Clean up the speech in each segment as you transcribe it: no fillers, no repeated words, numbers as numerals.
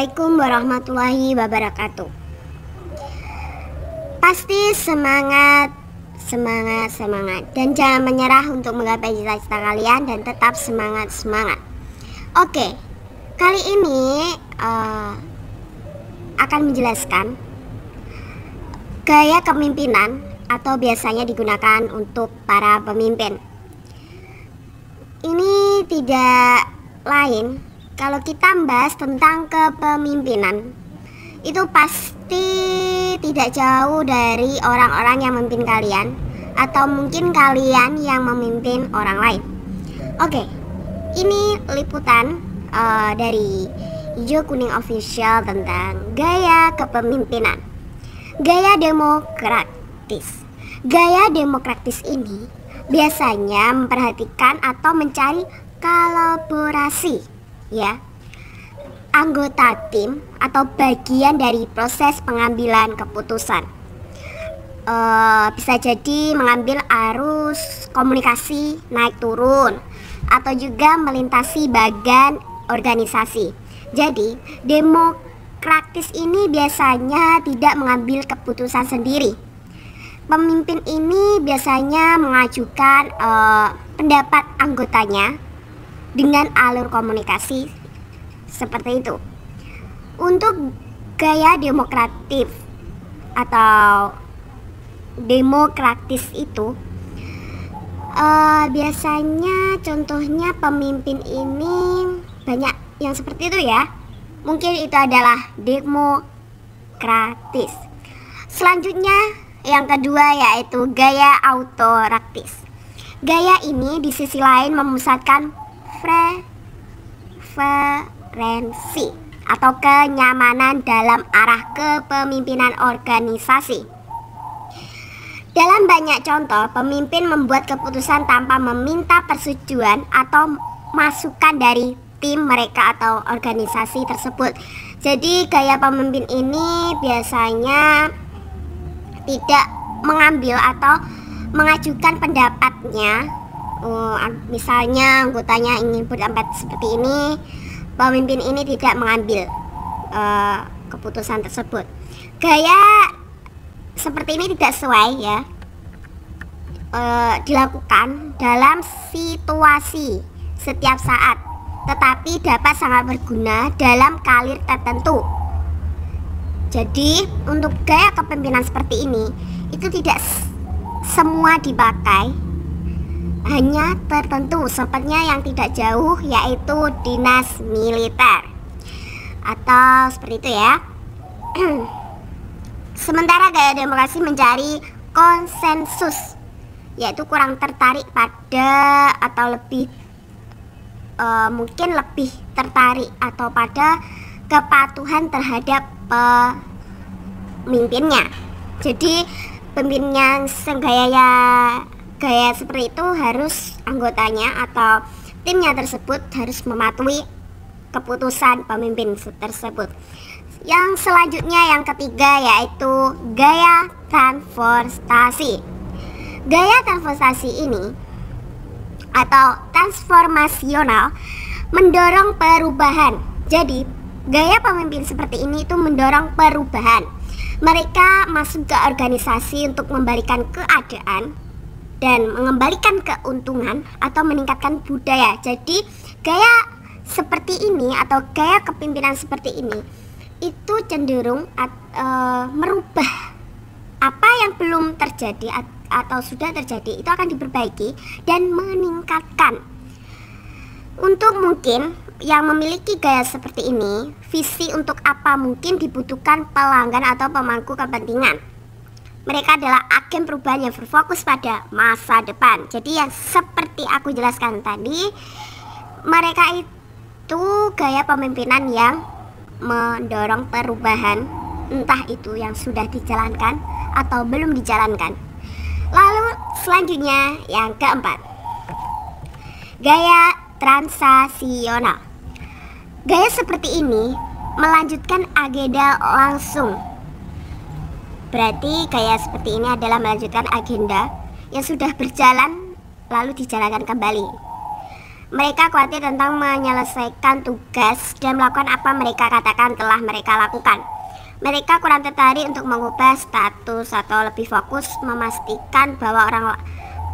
Assalamualaikum warahmatullahi wabarakatuh. Pasti semangat dan jangan menyerah untuk menggapai cita-cita kalian dan tetap semangat. Oke, kali ini akan menjelaskan gaya kepemimpinan atau biasanya digunakan untuk para pemimpin. Ini tidak lain kalau kita membahas tentang kepemimpinan, itu pasti tidak jauh dari orang-orang yang memimpin kalian atau mungkin kalian yang memimpin orang lain. Oke, ini liputan dari Hijau Kuning Official tentang gaya kepemimpinan. Gaya demokratis. Gaya demokratis ini biasanya memperhatikan atau mencari kolaborasi, ya, anggota tim atau bagian dari proses pengambilan keputusan. Bisa jadi mengambil arus komunikasi naik turun atau juga melintasi bagan organisasi. Jadi demokratis ini biasanya tidak mengambil keputusan sendiri. Pemimpin ini biasanya mengajukan pendapat anggotanya dengan alur komunikasi seperti itu. Untuk gaya demokratis atau demokratis itu biasanya contohnya pemimpin ini banyak yang seperti itu, ya. Mungkin itu adalah demokratis. Selanjutnya yang kedua yaitu gaya autoraktis. Gaya ini di sisi lain memusatkan preferensi atau kenyamanan dalam arah kepemimpinan organisasi. Dalam banyak contoh, pemimpin membuat keputusan tanpa meminta persetujuan atau masukan dari tim mereka atau organisasi tersebut. Jadi gaya pemimpin ini biasanya tidak mengambil atau mengajukan pendapatnya. Misalnya anggotanya ingin berpendapat seperti ini, pemimpin ini tidak mengambil keputusan tersebut. Gaya seperti ini tidak sesuai, ya, dilakukan dalam situasi setiap saat, tetapi dapat sangat berguna dalam karir tertentu. Jadi untuk gaya kepemimpinan seperti ini itu tidak semua dipakai, hanya tertentu, sepertinya yang tidak jauh yaitu dinas militer atau seperti itu, ya. Sementara gaya demokrasi mencari konsensus, yaitu kurang tertarik pada atau lebih mungkin lebih tertarik atau pada kepatuhan terhadap pemimpinnya. Jadi pemimpin yang gaya seperti itu harus anggotanya atau timnya tersebut harus mematuhi keputusan pemimpin tersebut. Yang selanjutnya yang ketiga yaitu gaya transformasi. Gaya transformasi ini atau transformasional mendorong perubahan. Jadi gaya pemimpin seperti ini itu mendorong perubahan. Mereka masuk ke organisasi untuk membalikan keadaan dan mengembalikan keuntungan atau meningkatkan budaya. Jadi gaya seperti ini atau gaya kepemimpinan seperti ini itu cenderung merubah apa yang belum terjadi atau sudah terjadi, itu akan diperbaiki dan meningkatkan. Untuk mungkin yang memiliki gaya seperti ini, visi untuk apa mungkin dibutuhkan pelanggan atau pemangku kepentingan. Mereka adalah agen perubahan yang berfokus pada masa depan. Jadi yang seperti aku jelaskan tadi, mereka itu gaya pemimpinan yang mendorong perubahan, entah itu yang sudah dijalankan atau belum dijalankan. Lalu selanjutnya yang keempat, gaya transasional. Gaya seperti ini melanjutkan agenda langsung. Berarti gaya seperti ini adalah melanjutkan agenda yang sudah berjalan lalu dijalankan kembali. Mereka khawatir tentang menyelesaikan tugas dan melakukan apa mereka katakan telah mereka lakukan. Mereka kurang tertarik untuk mengubah status atau lebih fokus memastikan bahwa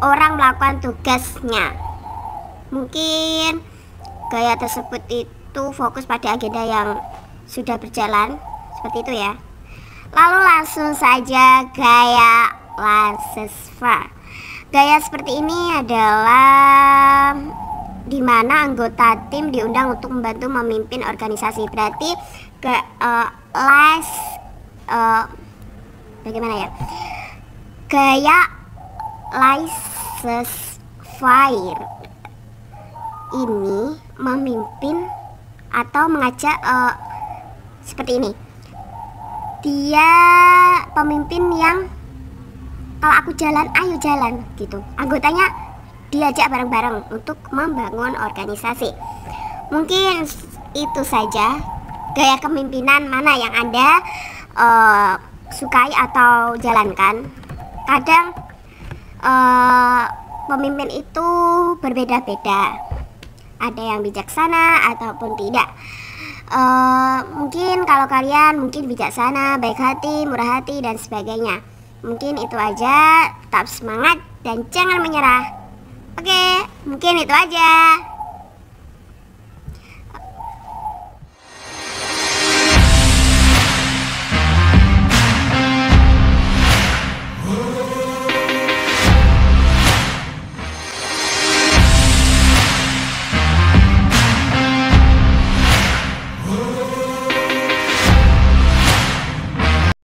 orang melakukan tugasnya. Mungkin gaya tersebut itu fokus pada agenda yang sudah berjalan, seperti itu ya. Lalu langsung saja gaya laissez-faire. Gaya seperti ini adalah di mana anggota tim diundang untuk membantu memimpin organisasi. Berarti bagaimana ya? Gaya laissez-faire ini memimpin atau mengajak seperti ini. Dia pemimpin yang kalau aku jalan, ayo jalan gitu. Anggotanya diajak bareng-bareng untuk membangun organisasi. Mungkin itu saja gaya kepemimpinan mana yang Anda sukai atau jalankan. Kadang pemimpin itu berbeda-beda. Ada yang bijaksana ataupun tidak. Mungkin kalau kalian mungkin bijaksana, baik hati, murah hati, dan sebagainya. Mungkin itu aja. Tetap semangat dan jangan menyerah. Oke, mungkin itu aja.